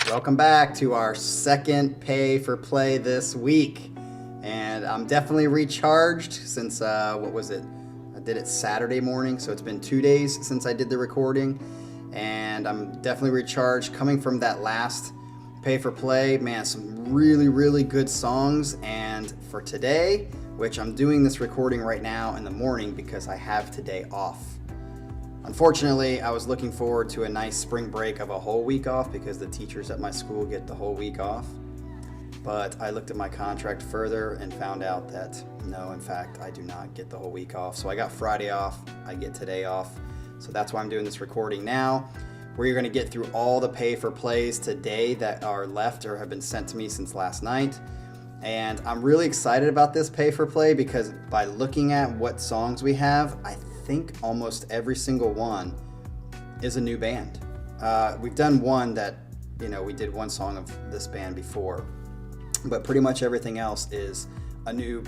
Welcome back to our second pay for play this week. And I'm definitely recharged since, what was it? I did it Saturday morning, so it's been 2 days since I did the recording. And I'm definitely recharged coming from that last pay for play. Man, some really good songs. And for today, which I'm doing this recording right now in the morning because I have today off. Unfortunately, I was looking forward to a nice spring break of a whole week off because the teachers at my school get the whole week off. But I looked at my contract further and found out that no, in fact, I do not get the whole week off. So I got Friday off, I get today off. So that's why I'm doing this recording now. We're going to get through all the pay for plays today that are left or have been sent to me since last night. And I'm really excited about this pay for play because by looking at what songs we have, I think almost every single one is a new band. We've done one that, we did one song of this band before, but pretty much everything else is a new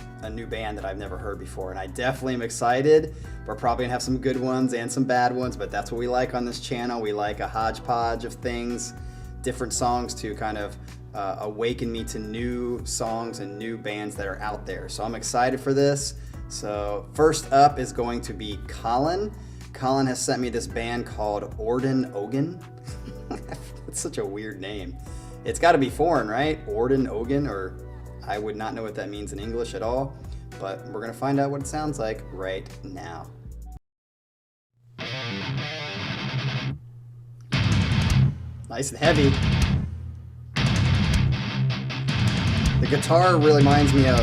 band that I've never heard before. And I definitely am excited. We're probably gonna have some good ones and some bad ones, but that's what we like on this channel. We like a hodgepodge of things, different songs to kind of awaken me to new songs and new bands that are out there. So I'm excited for this. So first up is going to be Colin. Colin has sent me this band called Orden Ogan. It's such a weird name. It's got to be foreign, right? Orden Ogan, or I would not know what that means in English at all. But we're going to find out what it sounds like right now. Nice and heavy. The guitar really reminds me of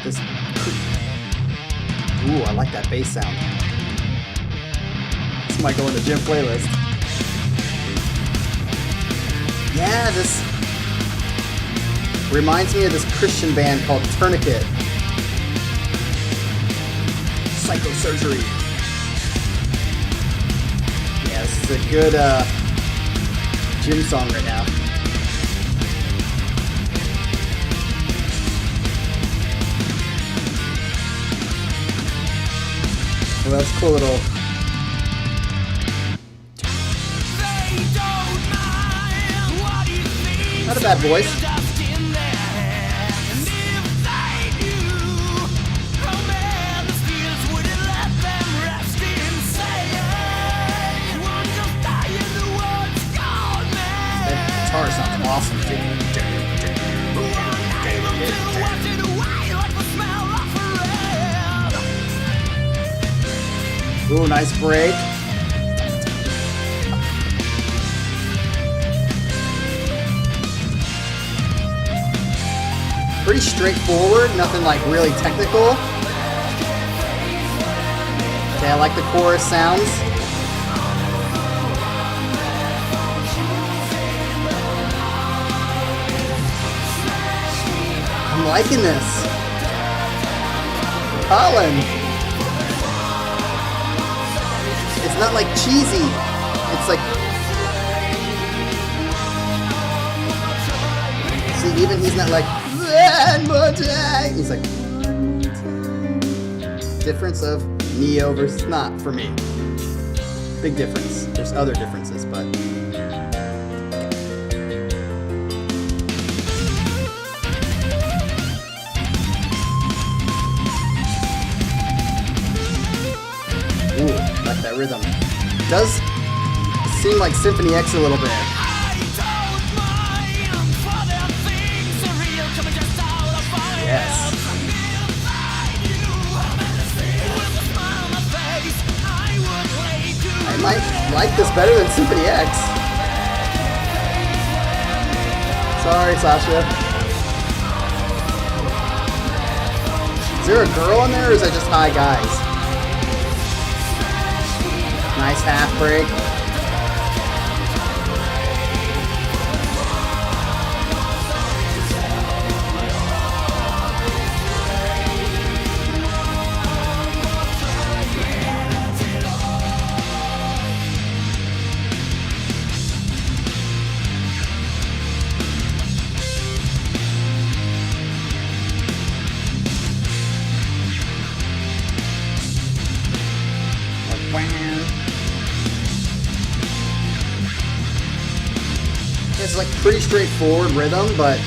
this. Ooh, I like that bass sound. This might go in the gym playlist. Yeah, this reminds me of this Christian band called Tourniquet. Psychosurgery. Yeah, this is a good gym song right now. Well, that's a cool little. Not a bad voice. That guitar sounds awesome, dude. Ooh, nice break. Pretty straightforward, nothing like really technical. Okay, I like the chorus sounds. I'm liking this. Colin. It's not like cheesy. It's like, see, even he's not like, one more time. He's like, difference of Neo versus not for me. Big difference. There's other differences, but. Ooh, like that rhythm. Does seem like Symphony X a little bit. Yes. I might like this better than Symphony X. Sorry, Sasha. Is there a girl in there or is that just hi guys? Nice half break. pretty straightforward rhythm, but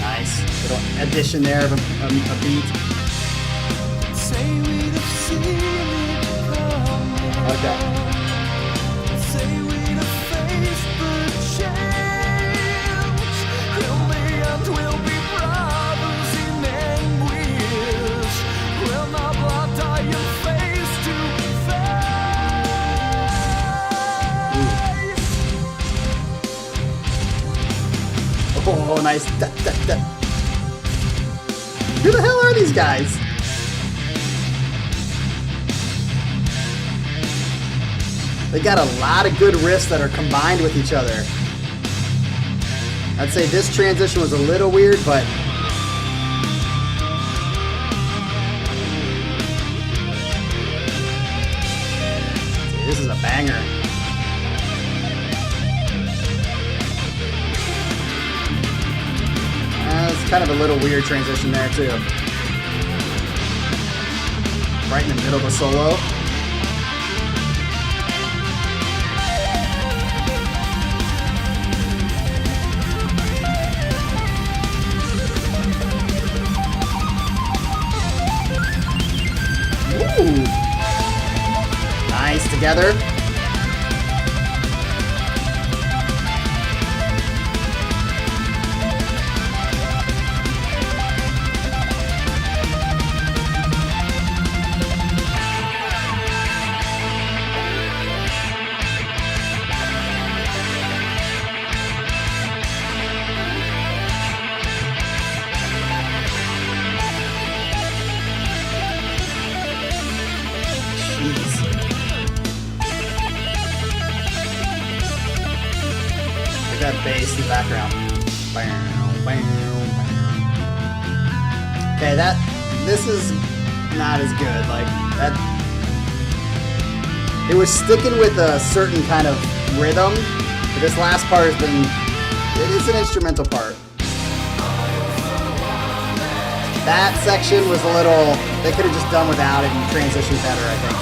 nice little addition there of a beat. Okay. Oh, nice. Who the hell are these guys? They got a lot of good riffs that are combined with each other. I'd say this transition was a little weird, but this is a banger. It's kind of a little weird transition there too. Right in the middle of a solo. Ooh. Nice together. That bass in the background. Okay, this is not as good. Like that, it was sticking with a certain kind of rhythm, but this last part has been, it is an instrumental part. That section was a little, they could have just done without it and transitioned better, I think.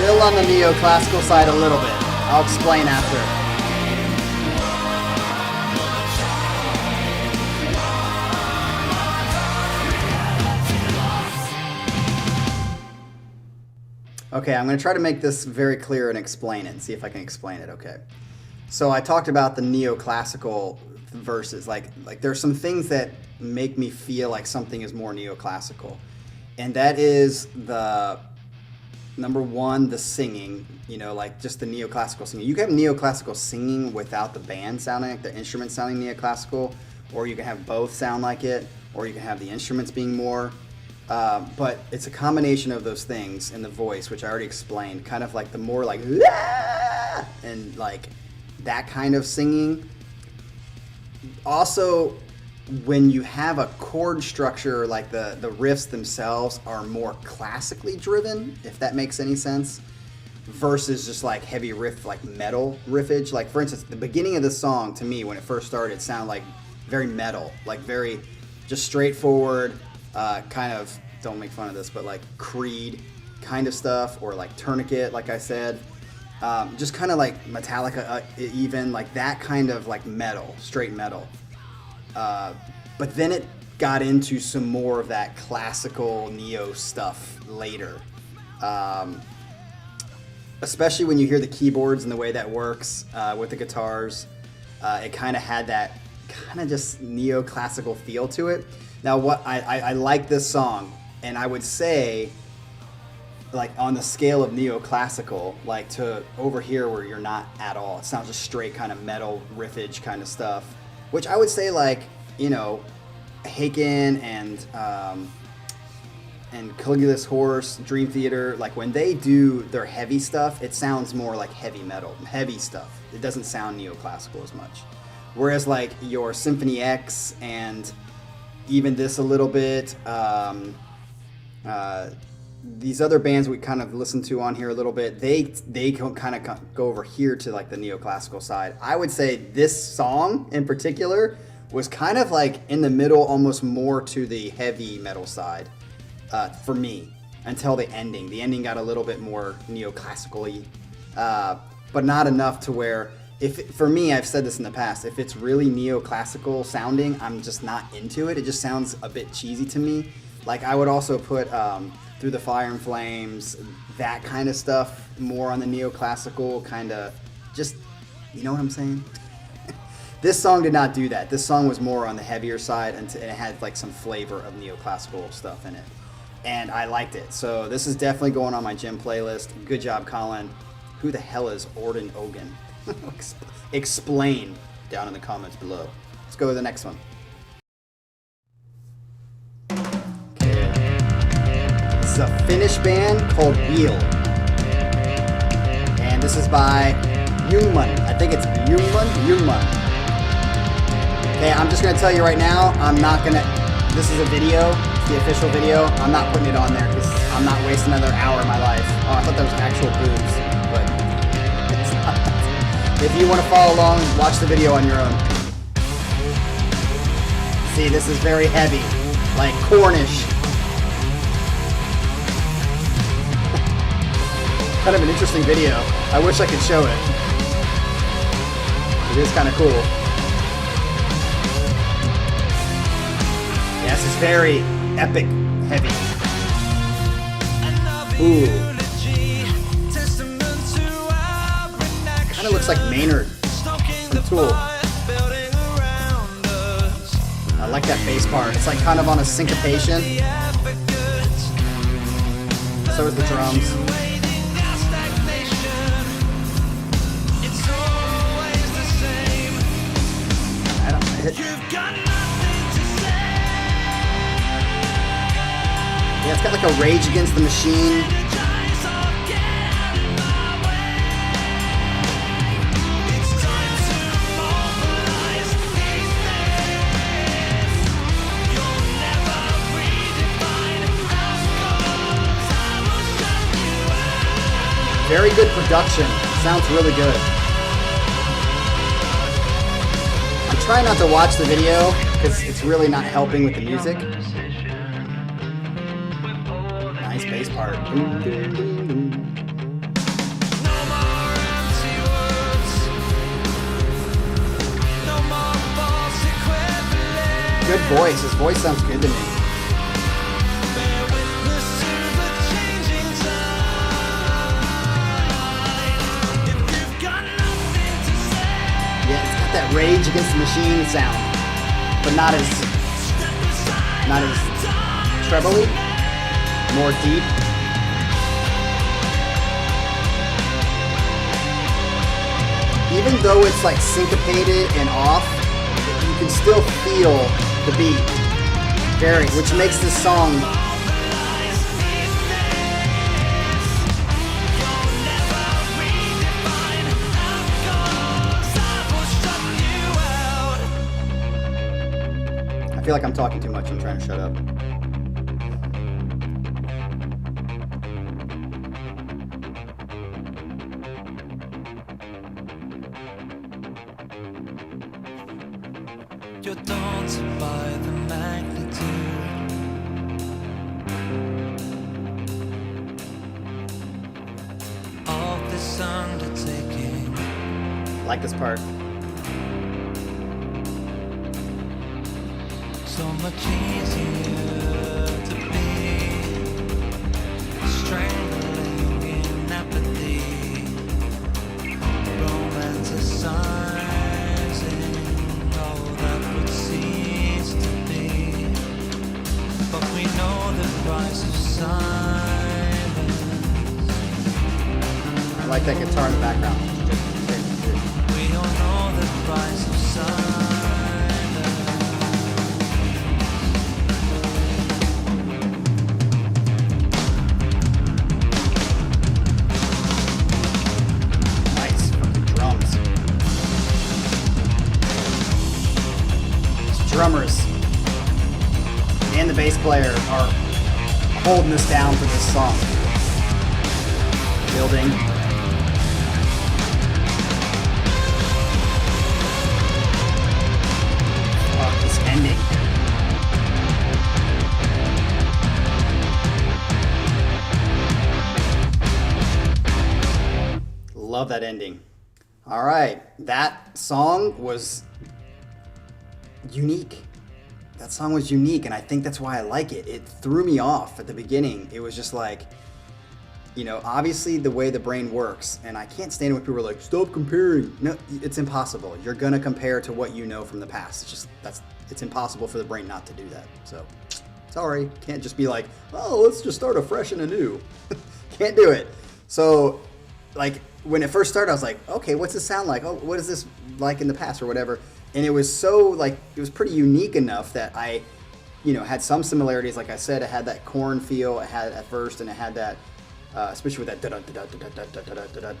Still on the neoclassical side a little bit. I'll explain after. Okay, I'm going to try to make this very clear and explain it and see if I can explain it okay. So I talked about the neoclassical verses. Like there's some things that make me feel like something is more neoclassical. And that is the number one, the singing, you know, like just the neoclassical singing. You can have neoclassical singing without the band sounding like the instruments sounding neoclassical, or you can have both sound like it, or you can have the instruments being more. But it's a combination of those things in the voice, which I already explained, kind of like the more like, ah! And like that kind of singing. Also, when you have a chord structure, like the riffs themselves are more classically driven, if that makes any sense, versus just like heavy riff, like metal riffage. Like for instance, the beginning of the song to me when it first started sounded like very metal, like very just straightforward, kind of, don't make fun of this, but like Creed kind of stuff, or like Tourniquet, like I said, just kind of like Metallica, even like that kind of like metal, straight metal. But then it got into some more of that classical neo stuff later. Especially when you hear the keyboards and the way that works with the guitars. It kind of had that kind of just neoclassical feel to it. Now, what I like this song, and I would say, like on the scale of neoclassical, like to over here where you're not at all. It sounds just straight kind of metal riffage kind of stuff, which I would say like, you know, Haken and Caligula's Horse, Dream Theater, like when they do their heavy stuff, it sounds more like heavy metal, heavy stuff. It doesn't sound neoclassical as much. Whereas like your Symphony X and even this a little bit, these other bands we kind of listen to on here a little bit, they kind of go over here to like the neoclassical side. I would say this song in particular was kind of like in the middle, almost more to the heavy metal side for me, until the ending. The ending got a little bit more neoclassical-y, but not enough to where, for me, I've said this in the past, if it's really neoclassical sounding, I'm just not into it. It just sounds a bit cheesy to me. Like I would also put Through the Fire and Flames, that kind of stuff, more on the neoclassical kind of, just, you know what I'm saying? This song did not do that. This song was more on the heavier side, and it had like some flavor of neoclassical stuff in it. And I liked it. So this is definitely going on my gym playlist. Good job, Colin. Who the hell is Orden Ogan? Explain down in the comments below. Let's go to the next one. This is a Finnish band called Wheel. And this is by Jungman. I think it's Jungman. Okay, I'm just gonna tell you right now, this is a video, it's the official video. I'm not putting it on there because I'm not wasting another hour of my life. Oh, I thought that was actual boobs, but it's not. If you want to follow along, watch the video on your own. See, this is very heavy, like Cornish. Kind of an interesting video. I wish I could show it. It is kind of cool. Yeah, this is very epic heavy. Ooh. Kind of looks like Maynard from Tool. I like that bass part. It's like kind of on a syncopation. So is the drums. I don't know. Yeah, it's got like a Rage Against the Machine. Very good production. Sounds really good. I'm trying not to watch the video because it's really not helping with the music. Nice bass part. Good voice. His voice sounds good to me. Yeah, it's got that Rage Against the Machine sound, but not as trebly. More deep. Even though it's like syncopated and off, you can still feel the beat. Which makes this song I feel like I'm talking too much. I'm trying to shut up. You're daunted by the magnitude of this undertaking. I like this part. So much easier to be strangling in apathy, romanticizing all that would cease to be. But we know the price of silence. like that guitar in the background. We all know the price of silence. Nice fucking drums. These drummers and the bass player are holding this down for this song. Building. Fuck, this ending. Love that ending. All right, that song was unique. That song was unique, and I think that's why I like it. It threw me off at the beginning. It was just like, you know, obviously the way the brain works, and I can't stand it when people are like, stop comparing. No, it's impossible. You're gonna compare to what you know from the past. It's just, it's impossible for the brain not to do that. So, sorry, can't just be like, oh, let's just start afresh and anew. Can't do it. So, like, when it first started, I was like, okay, what's this sound like? Oh, what is this like in the past or whatever? And it was so, like, it was pretty unique enough that I, you know, had some similarities. Like I said, it had that Korn feel, it had at first, and it had that, especially with that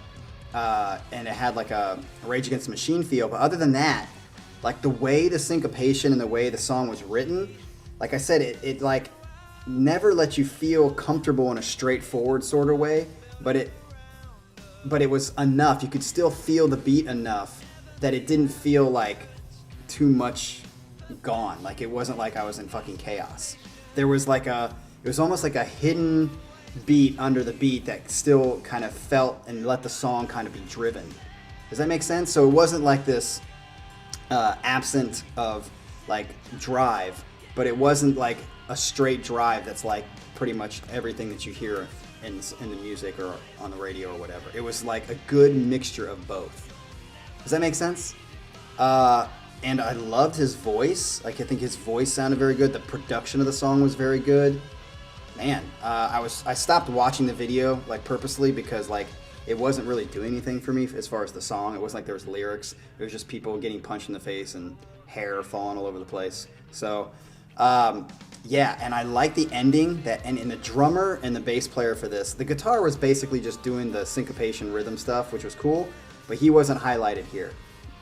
and it had like a Rage Against the Machine feel. But other than that, like the way the syncopation and the way the song was written, like I said, it like never let you feel comfortable in a straightforward sort of way, but it was enough. You could still feel the beat enough that it didn't feel like too much gone. Like it wasn't like I was in fucking chaos. There was like it was almost like a hidden beat under the beat that still kind of felt and let the song kind of be driven. Does that make sense? So it wasn't like this absent of like drive, but it wasn't like a straight drive that's like pretty much everything that you hear in the music or on the radio or whatever. It was like a good mixture of both. Does that make sense? And I loved his voice. Like I think his voice sounded very good. The production of the song was very good. Man, I stopped watching the video like purposely because like it wasn't really doing anything for me as far as the song. It wasn't like there was lyrics. It was just people getting punched in the face and hair falling all over the place. So yeah, and I like the ending and the drummer and the bass player for this. The guitar was basically just doing the syncopation rhythm stuff, which was cool, but he wasn't highlighted here.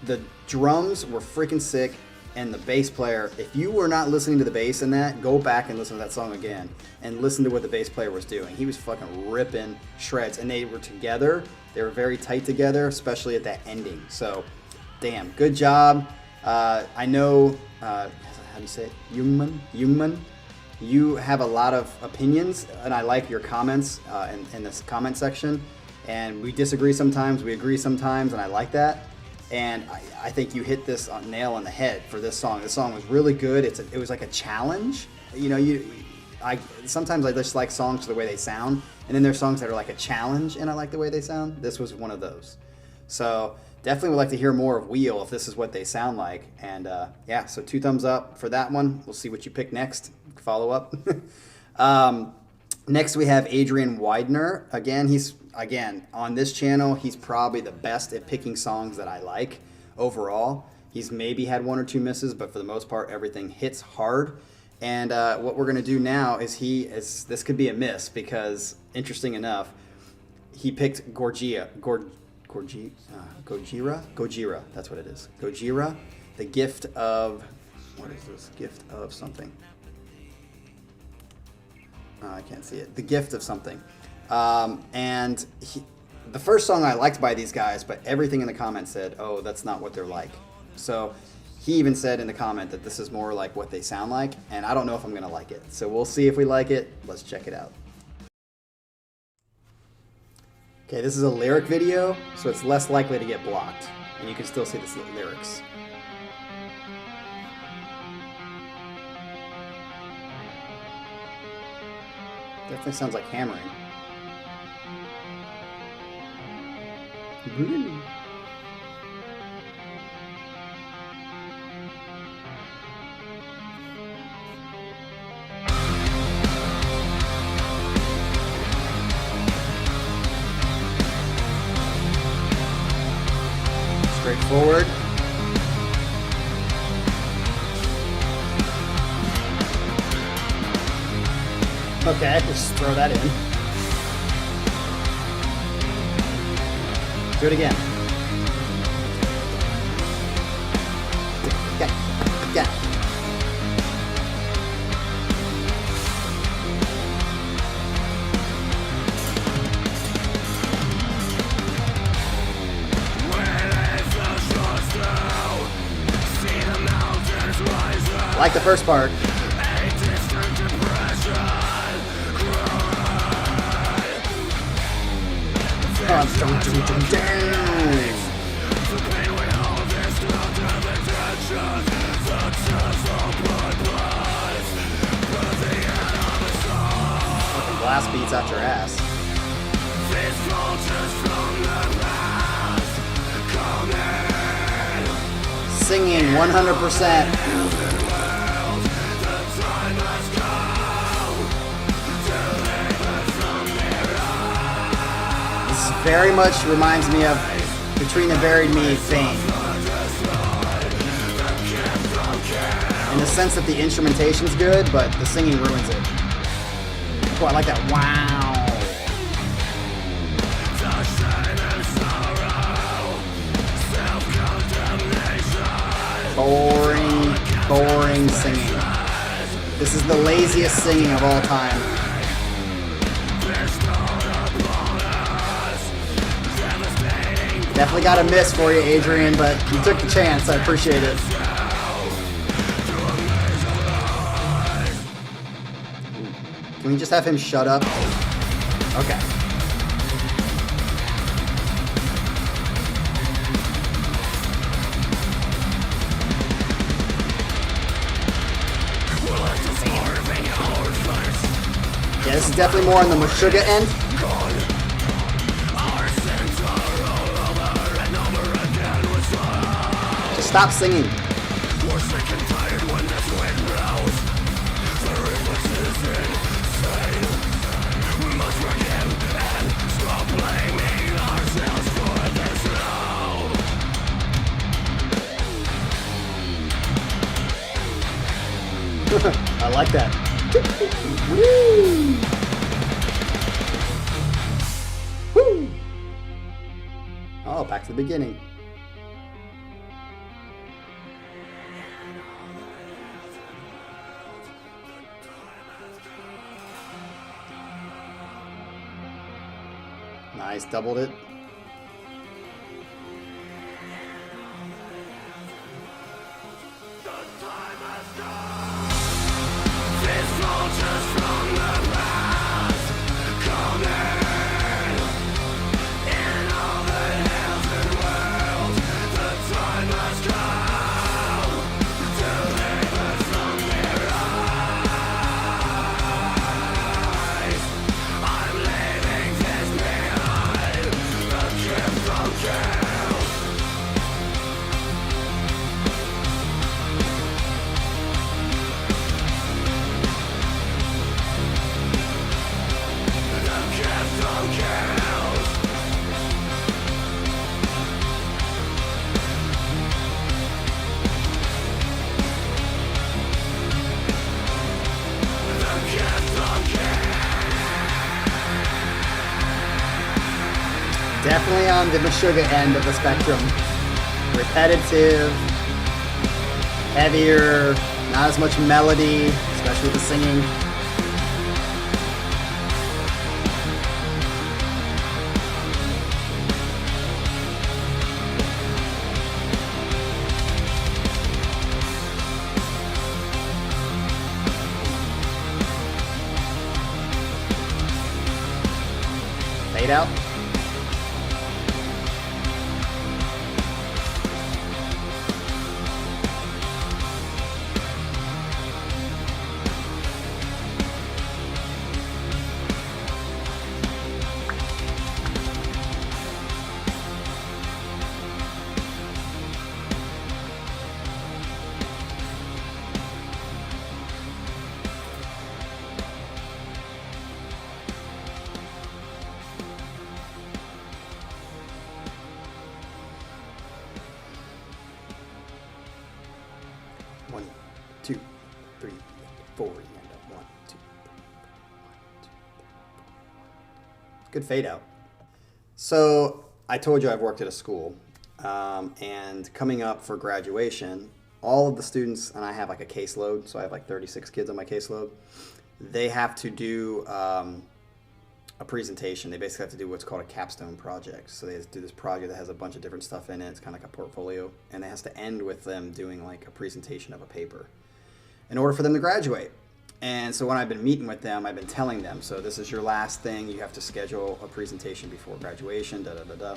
The drums were freaking sick, and the bass player, if you were not listening to the bass in that, go back and listen to that song again and listen to what the bass player was doing. He was fucking ripping shreds, and they were together. They were very tight together, especially at that ending. So, damn, good job. I know, how do you say it? Jungmann? You have a lot of opinions, and I like your comments in this comment section. And we disagree sometimes, we agree sometimes, and I like that. And I think you hit this nail on the head for this song. This song was really good. It was like a challenge. You know, sometimes I just like songs the way they sound, and then there's songs that are like a challenge, and I like the way they sound. This was one of those. So definitely would like to hear more of Wheel if this is what they sound like. And yeah, so 2 thumbs up for that one. We'll see what you pick next. Follow up. Next we have Adrian Widener. Again, on this channel, he's probably the best at picking songs that I like overall. He's maybe had 1 or 2 misses, but for the most part, everything hits hard. And what we're gonna do now is this could be a miss because, interesting enough, he picked Gojira, that's what it is. Gojira, the gift of, what is this? Gift of something. I can't see it. The gift of something. And the first song I liked by these guys, but everything in the comments said, oh, that's not what they're like. So he even said in the comment that this is more like what they sound like, and I don't know if I'm going to like it. So we'll see if we like it. Let's check it out. Okay, this is a lyric video, so it's less likely to get blocked, and you can still see the lyrics. Definitely sounds like hammering. Okay, just throw that in. Do it again. Yeah. Like the first part. Fucking blast beats out your ass. Singing 100%. Very much reminds me of Katrina Buried Me Fame. In the sense that the instrumentation's good, but the singing ruins it. Oh, I like that. Wow. Boring singing. This is the laziest singing of all time. Definitely got a miss for you, Adrian, but you took the chance. I appreciate it. Can we just have him shut up? Okay. Yeah, this is definitely more on the Meshuggah end. Stop singing. I like that. Woo! Woo! Oh, back to the beginning. Nice, doubled it. Definitely on the Meshuggah end of the spectrum. Repetitive, heavier, not as much melody, especially the singing. Fade out. One, two, three, four, and a 1, 2, 3, 4. Good fade out. So I told you I've worked at a school, and coming up for graduation, all of the students, and I have like a caseload, so I have like 36 kids on my caseload, they have to do a presentation. They basically have to do what's called a capstone project. So they have to do this project that has a bunch of different stuff in it. It's kind of like a portfolio, and it has to end with them doing like a presentation of a paper in order for them to graduate. And so when I've been meeting with them, I've been telling them, so this is your last thing. You have to schedule a presentation before graduation, da da da da.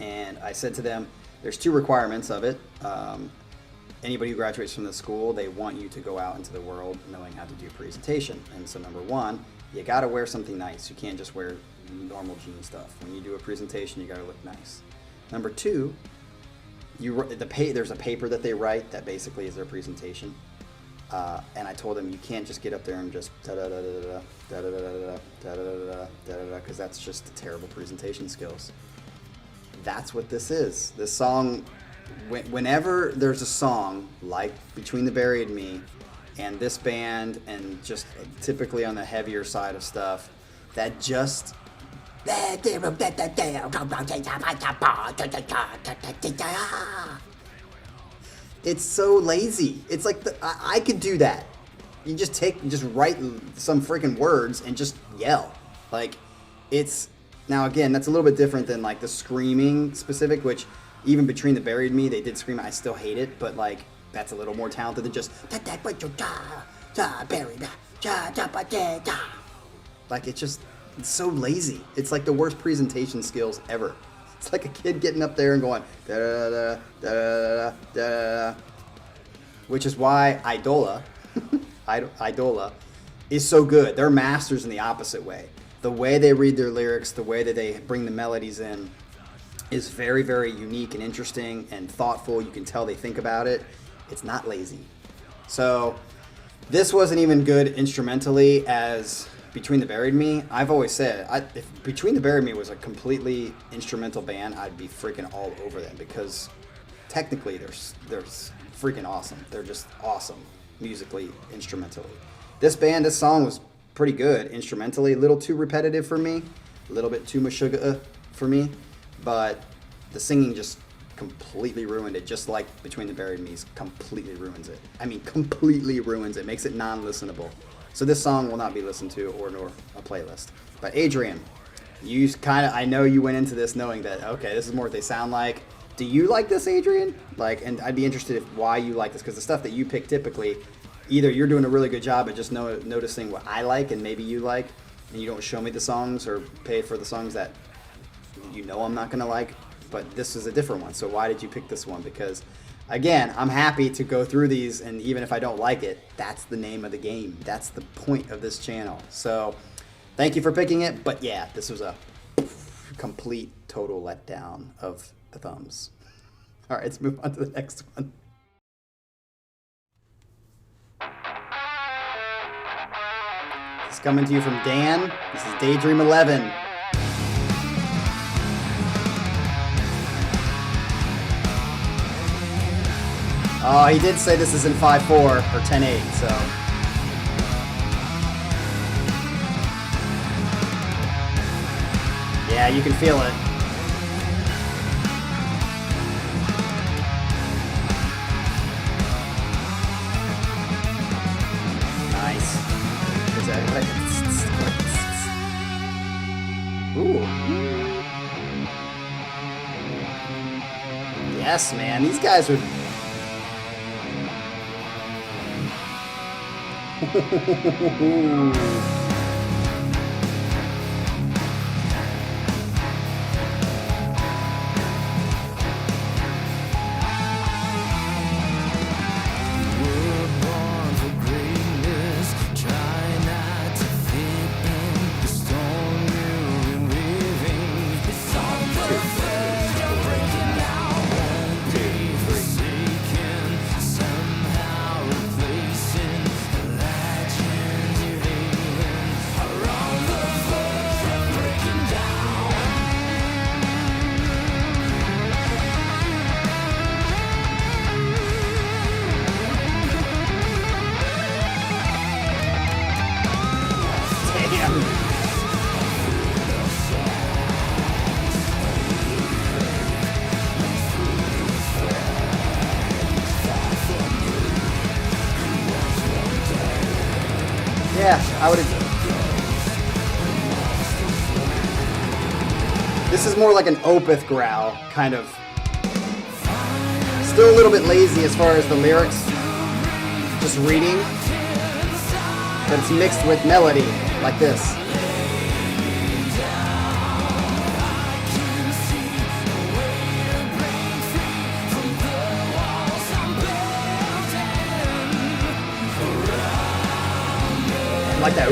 And I said to them, there's 2 requirements of it. Anybody who graduates from the school, they want you to go out into the world knowing how to do a presentation. And so number 1, you got to wear something nice. You can't just wear normal jean stuff. When you do a presentation, you got to look nice. Number 2, there's a paper that they write that basically is their presentation. And I told them you can't just get up there and just da da da da da da da da da da da da da, because that's just terrible presentation skills. That's what this is. This song, whenever there's a song like Between the Buried and Me, and this band, and just typically on the heavier side of stuff, that just it's so lazy. It's like I could do that. You just write some freaking words and just yell. Like, it's, now again, that's a little bit different than like the screaming specific, which even Between the Buried and Me, they did scream. I still hate it, but like that's a little more talented than just like it's so lazy. It's like the worst presentation skills ever. It's like a kid getting up there and going da da da da da da, which is why Idola is so good. They're masters in the opposite way. The way they read their lyrics, the way that they bring the melodies in, is very, very unique and interesting and thoughtful. You can tell they think about it. It's not lazy. So this wasn't even good instrumentally as Between the Buried and Me. I've always said, if Between the Buried and Me was a completely instrumental band, I'd be freaking all over them, because technically they're freaking awesome. They're just awesome musically, instrumentally. This song was pretty good instrumentally. A little too repetitive for me, a little bit too mashuga for me, but the singing just completely ruined it, just like Between the Buried and Me completely ruins it. I mean, completely ruins it, makes it non-listenable. So this song will not be listened to or nor a playlist. But Adrian, I know you went into this knowing that, okay, this is more what they sound like. Do you like this, Adrian? And I'd be interested in why you like this, because the stuff that you pick typically, either you're doing a really good job at just noticing what I like and maybe you like, and you don't show me the songs or pay for the songs that you know I'm not going to like, but this is a different one. So why did you pick this one? Because, again, I'm happy to go through these, and even if I don't like it, that's the name of the game. That's the point of this channel. So thank you for picking it, but yeah, this was a complete, total letdown of the thumbs. All right, let's move on to the next one. This is coming to you from Dan. This is Daydream 11. Oh, he did say this is in 5/4 or 10/8, so. Yeah, you can feel it. Nice. Ooh. Yes, man. These guys are. Yeah, I would. This is more like an Opeth growl, kind of. Still a little bit lazy as far as the lyrics, just reading, but it's mixed with melody, like this. Like that.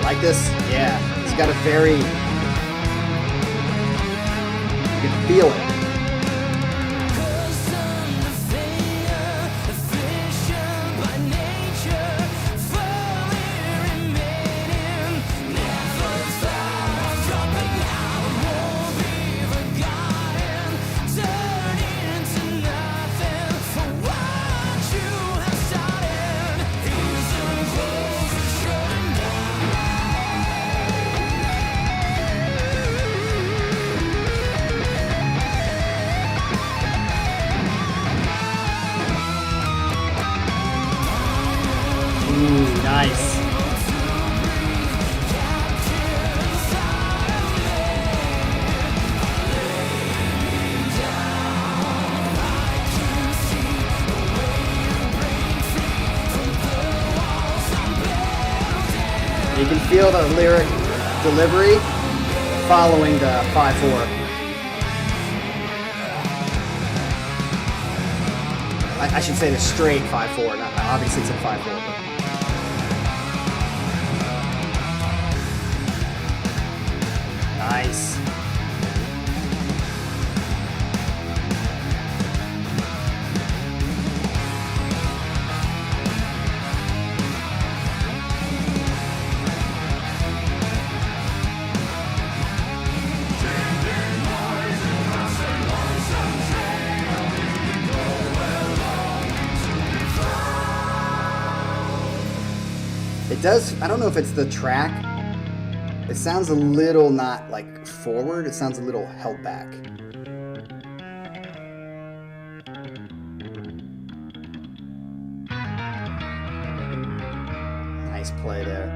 Like this? Yeah. It's got a very... You can feel it. Nice. You can feel the lyric delivery following the 5/4. I should say the straight 5/4. Not obviously it's a 5/4. Nice. It does, I don't know if it's the track. It sounds a little not like forward, it sounds a little held back. Nice play there.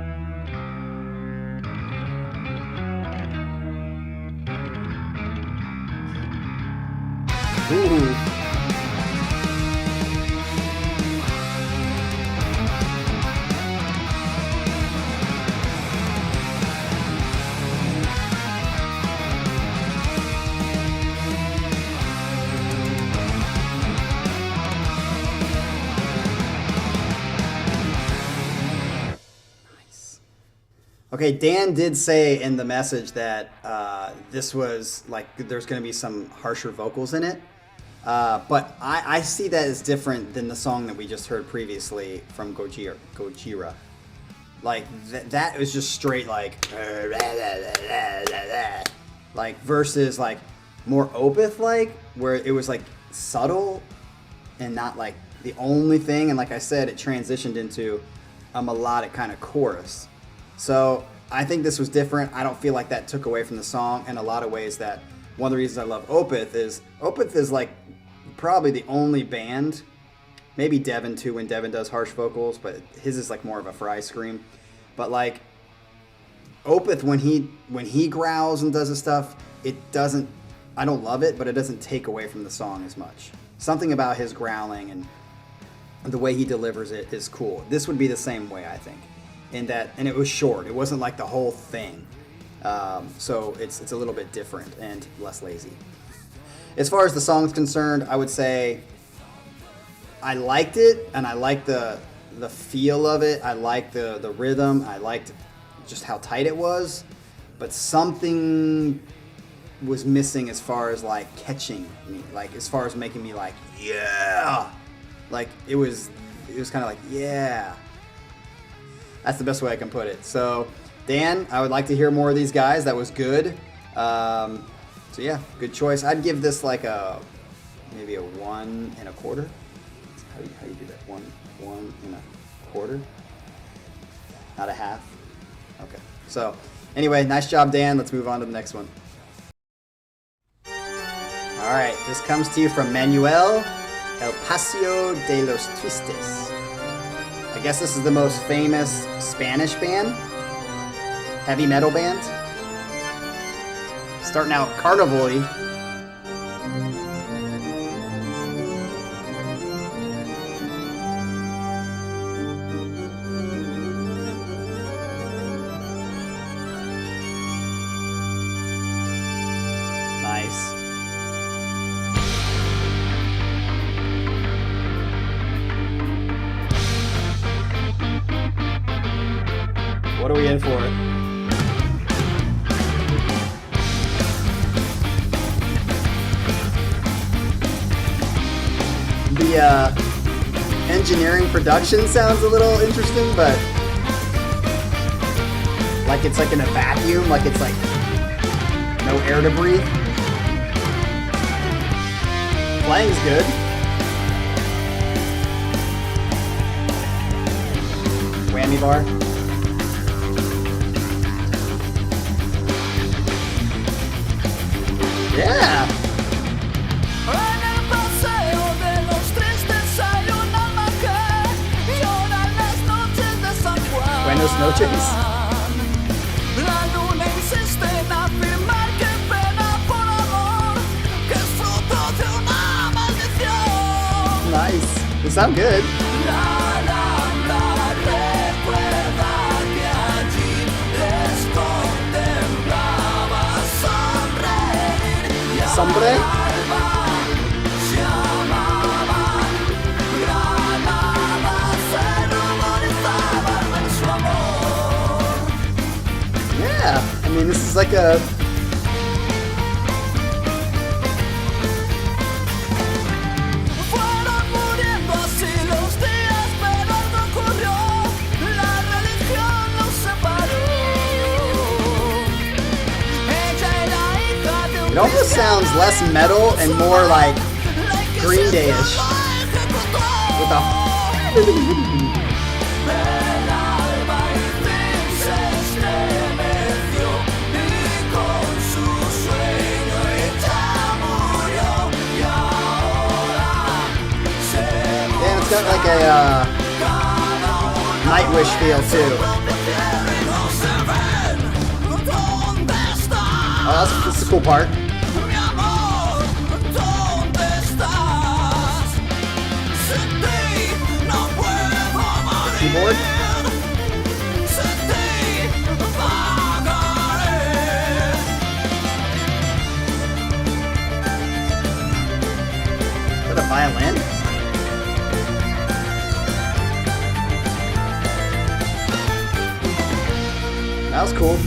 Ooh. Okay, Dan did say in the message that this was like there's going to be some harsher vocals in it, but I see that as different than the song that we just heard previously from Gojira. Like that was just straight like versus like more Opeth like where it was like subtle and not like the only thing, and like I said, it transitioned into a melodic kind of chorus. So I think this was different. I don't feel like that took away from the song in a lot of ways. That one of the reasons I love Opeth is like probably the only band, maybe Devin too when Devin does harsh vocals, but his is like more of a fry scream. But like Opeth when he growls and does his stuff, it doesn't, I don't love it, but it doesn't take away from the song as much. Something about his growling and the way he delivers it is cool. This would be the same way, I think. In that, and it was short. It wasn't like the whole thing. So it's a little bit different and less lazy. As far as the song's concerned, I would say I liked it, and I liked the feel of it. I liked the rhythm. I liked just how tight it was. But something was missing as far as like catching me, like as far as making me like, yeah. Like it was kind of like, yeah. That's the best way I can put it. So, Dan, I would like to hear more of these guys. That was good. So yeah, good choice. I'd give this like maybe a 1 1/4. How do you do that? 1 1/4? Not a half? Okay. So, anyway, nice job, Dan. Let's move on to the next one. All right, this comes to you from Manuel. El Paseo de los Tristes. I guess this is the most famous Spanish band, heavy metal band. Starting out carnival-y. Nice. What are we in for? The engineering production sounds a little interesting, but like it's like in a vacuum, like it's like no air to breathe. Playing's good. Whammy bar. Yeah. Buenos noches. Nice. They sound good. Sombre? Yeah, I mean, this is like a... It almost sounds less metal and more like Green Day-ish. With a... Yeah, it's got like a Nightwish feel too. Oh, that's the cool part. Keyboard. Is that a violin? That was cool.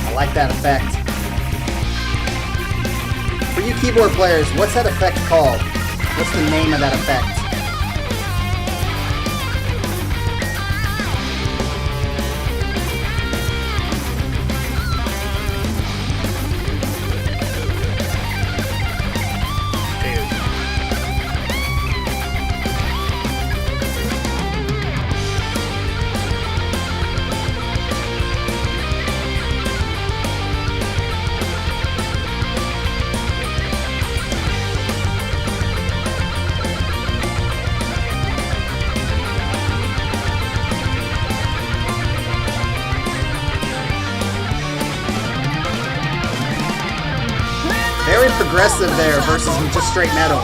I like that effect. For you keyboard players, what's that effect called? What's the name of that effect? Very progressive there versus just straight metal.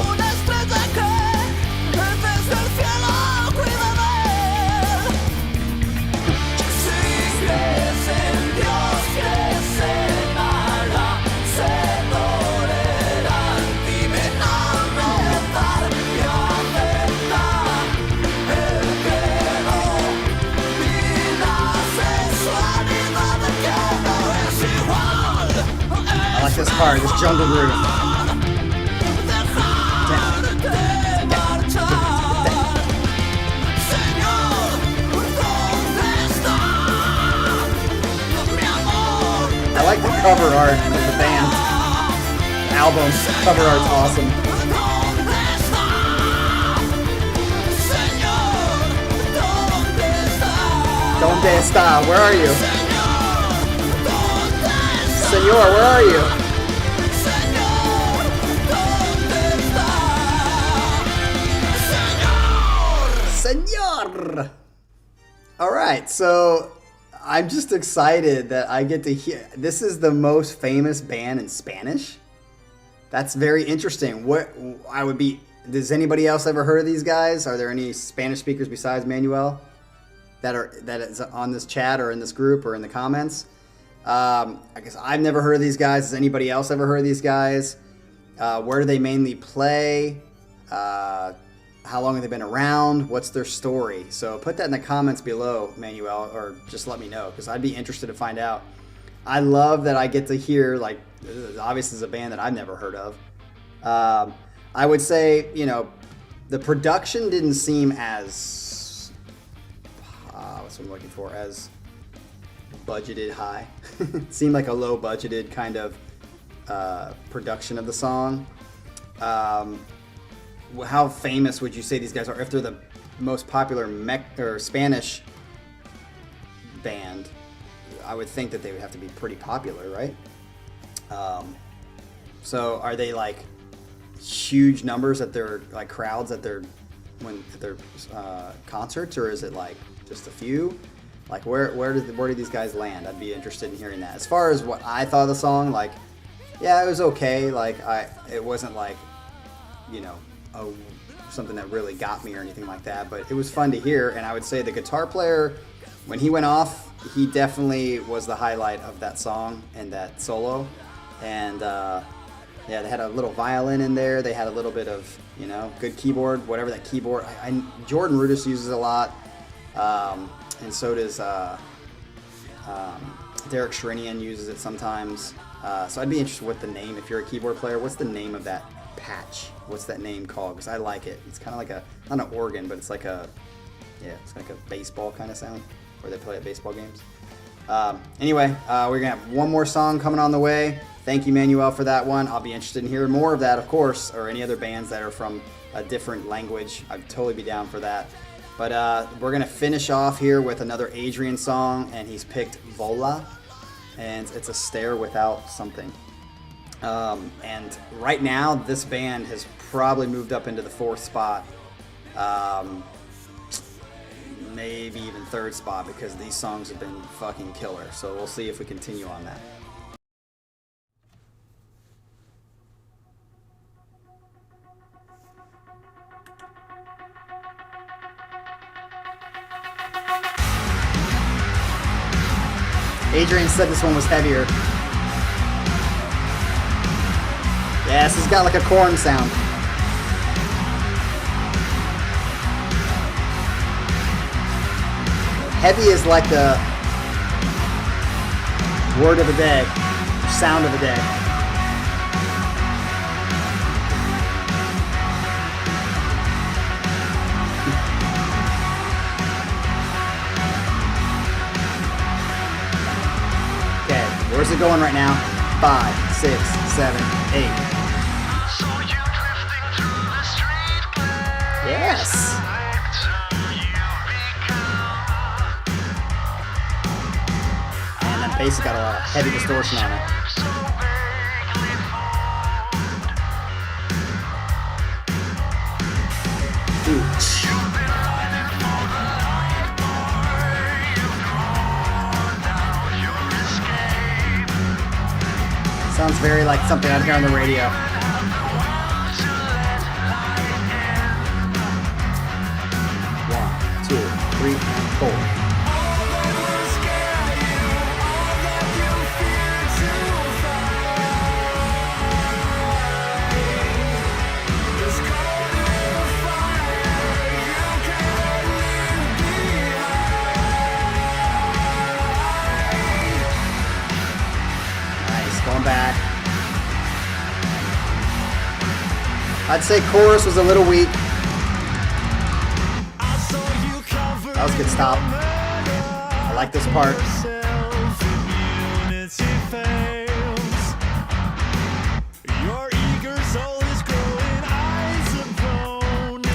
I like this part, this jungle groove. I like the cover art of the band. The album cover art's awesome. Donde está? Where are you? Senor, where are you? Senor! Alright, so I'm just excited that I get to hear. This is the most famous band in Spanish. That's very interesting. Does anybody else ever heard of these guys? Are there any Spanish speakers besides Manuel that is on this chat or in this group or in the comments? I guess I've never heard of these guys. Has anybody else ever heard of these guys? Where do they mainly play? How long have they been around? What's their story? So put that in the comments below, Manuel, or just let me know, because I'd be interested to find out. I love that I get to hear, like, obviously is a band that I've never heard of. I would say, the production didn't seem as, what's what I'm looking for, as budgeted high. It seemed like a low budgeted kind of production of the song. How famous would you say these guys are? If they're the most popular Spanish band, I would think that they would have to be pretty popular, right? So are they like huge numbers at their like crowds at their concerts, or is it like just a few? Like where do these guys land? I'd be interested in hearing that. As far as what I thought of the song, like, yeah, it was okay. Like it wasn't like, something that really got me or anything like that, but it was fun to hear. And I would say the guitar player, when he went off, he definitely was the highlight of that song and that solo. And they had a little violin in there. They had a little bit of, good keyboard, whatever that keyboard. Jordan Rudess uses a lot, and so does Derek Sherinian uses it sometimes. So I'd be interested with the name. If you're a keyboard player, what's the name of that patch? What's that name called? Because I like it. It's kind of like not an organ, but it's like it's like a baseball kind of sound where they play at baseball games. Anyway, we're gonna have one more song coming on the way. Thank you, Manuel, for that one. I'll be interested in hearing more of that, of course, or any other bands that are from a different language. I'd totally be down for that. But we're gonna finish off here with another Adrian song, and he's picked Vola, and it's a stare without something. And right now, this band has probably moved up into the 4th spot, maybe even 3rd spot, because these songs have been fucking killer. So we'll see if we continue on that. Adrian said this one was heavier. Yes, it's got like a corn sound. Heavy is like the word of the day, sound of the day. Okay, where's it going right now? 5, 6, 7, 8. Yes. And that bass has got a lot of heavy distortion on it. Ooh. Sounds very like something I'd hear on the radio. One, two, three, four. Going back. I'd say chorus was a little weak. That was a good stop. I like this part.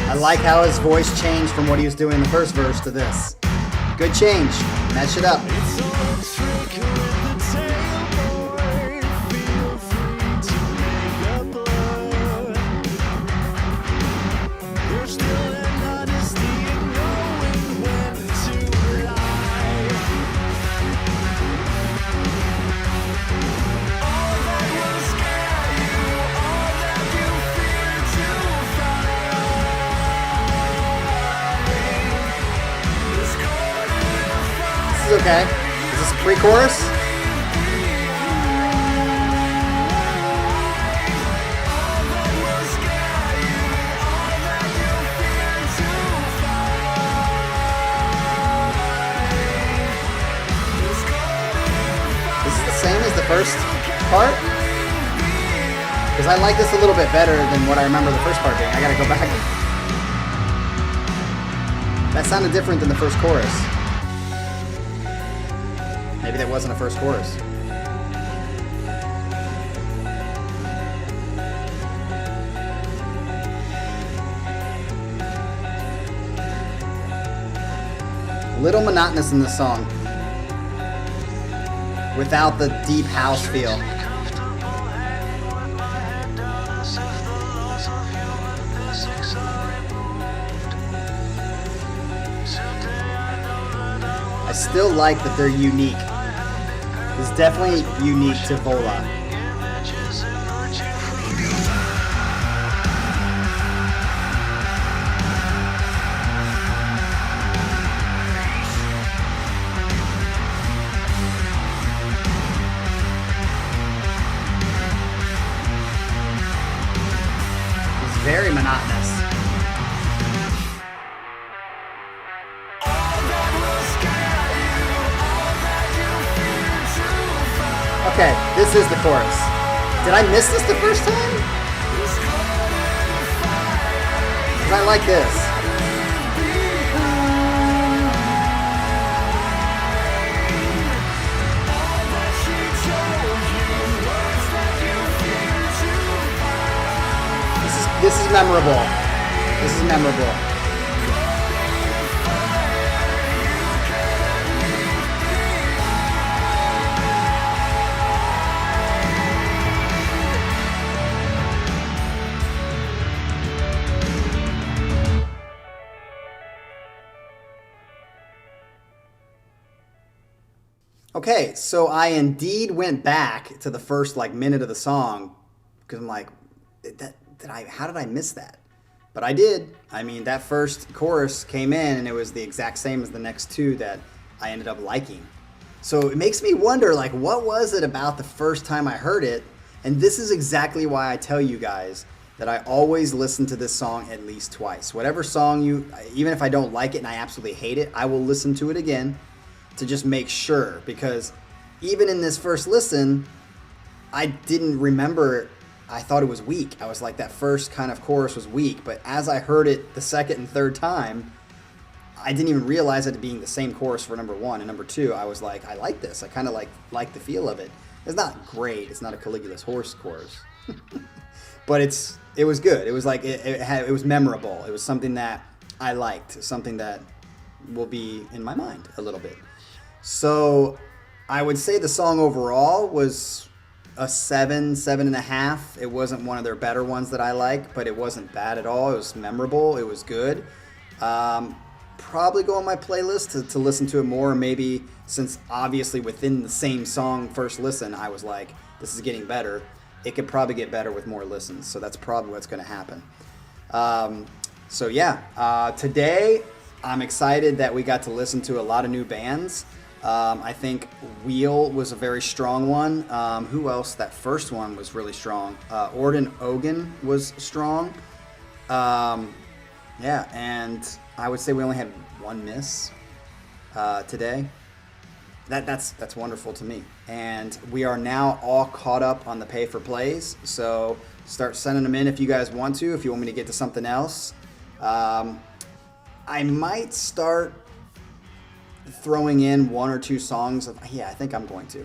I like how his voice changed from what he was doing in the first verse to this. Good change. Match it up. This is okay. Is this pre-chorus? Same as the first part? Because I like this a little bit better than what I remember the first part being. I gotta go back. That sounded different than the first chorus. Maybe that wasn't a first chorus. A little monotonous in this song. Without the deep house feel. I still like that they're unique. It's definitely unique to Vola. Very monotonous. Okay, this is the chorus. Did I miss this the first time? Because I like this. This is memorable. This is memorable. Okay, so I indeed went back to the first minute of the song because I'm like, how did I miss that? But I did. I mean, that first chorus came in and it was the exact same as the next two that I ended up liking. So it makes me wonder, what was it about the first time I heard it? And this is exactly why I tell you guys that I always listen to this song at least twice. Whatever song even if I don't like it and I absolutely hate it, I will listen to it again to just make sure. Because even in this first listen, I didn't remember. I thought it was weak. I was like, that first kind of chorus was weak. But as I heard it the second and third time, I didn't even realize it being the same chorus for number one. And number two, I was like, I like this. I kind of like the feel of it. It's not great. It's not a Caligula's Horse chorus. But it was good. It was it was memorable. It was something that I liked. Something that will be in my mind a little bit. So I would say the song overall was a 7.5. It wasn't one of their better ones that I like, but it wasn't bad at all. It was memorable. It was good. Probably go on my playlist to listen to it more. Maybe since obviously within the same song first listen, I was like, this is getting better. It could probably get better with more listens. So that's probably what's going to happen. Today I'm excited that we got to listen to a lot of new bands. I think Wheel was a very strong one. Who else? That first one was really strong. Orden Ogan was strong. And I would say we only had one miss today. That's wonderful to me. And we are now all caught up on the pay for plays. So start sending them in if you guys want to. If you want me to get to something else, I might start throwing in one or two songs of, I think I'm going to.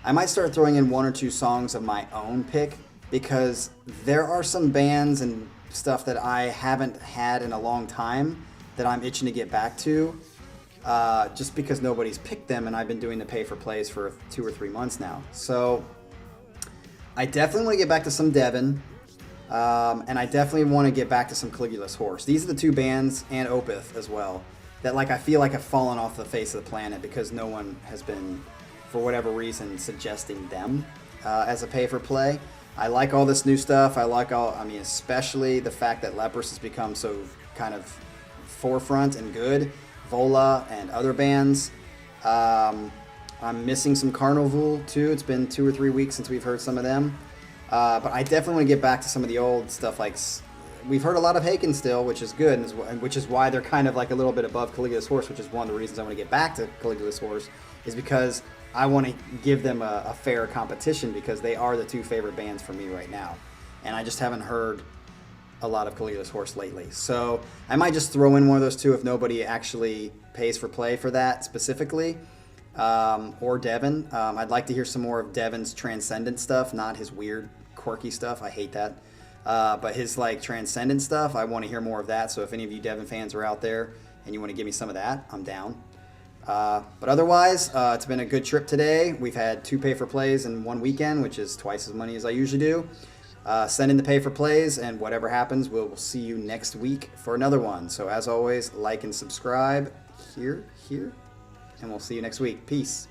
I might start throwing in one or two songs of my own pick because there are some bands and stuff that I haven't had in a long time that I'm itching to get back to. just because nobody's picked them, and I've been doing the pay for plays for 2 or 3 months now. So I definitely want to get back to some Devin, and I definitely want to get back to some Caligula's Horse. These are the two bands, and Opeth as well, that I feel like have fallen off the face of the planet because no one has been, for whatever reason, suggesting them as a pay for play. I like all this new stuff. Especially the fact that Leprous has become so kind of forefront and good. Vola and other bands. I'm missing some Carnival too. It's been 2 or 3 weeks since we've heard some of them. But I definitely want to get back to some of the old stuff. We've heard a lot of Haken still, which is good, and which is why they're kind of a little bit above Caligula's Horse, which is one of the reasons I want to get back to Caligula's Horse, is because I want to give them a fair competition, because they are the two favorite bands for me right now. And I just haven't heard a lot of Caligula's Horse lately. So I might just throw in one of those two if nobody actually pays for play for that specifically. Or Devin. I'd like to hear some more of Devin's transcendent stuff, not his weird, quirky stuff. I hate that. But his transcendent stuff, I want to hear more of that. So if any of you Devin fans are out there and you want to give me some of that, I'm down. But otherwise, it's been a good trip today. We've had 2 pay for plays in 1 weekend, which is twice as many as I usually do. Send in the pay for plays, and whatever happens, we'll see you next week for another one. So as always, like and subscribe here, and we'll see you next week. Peace.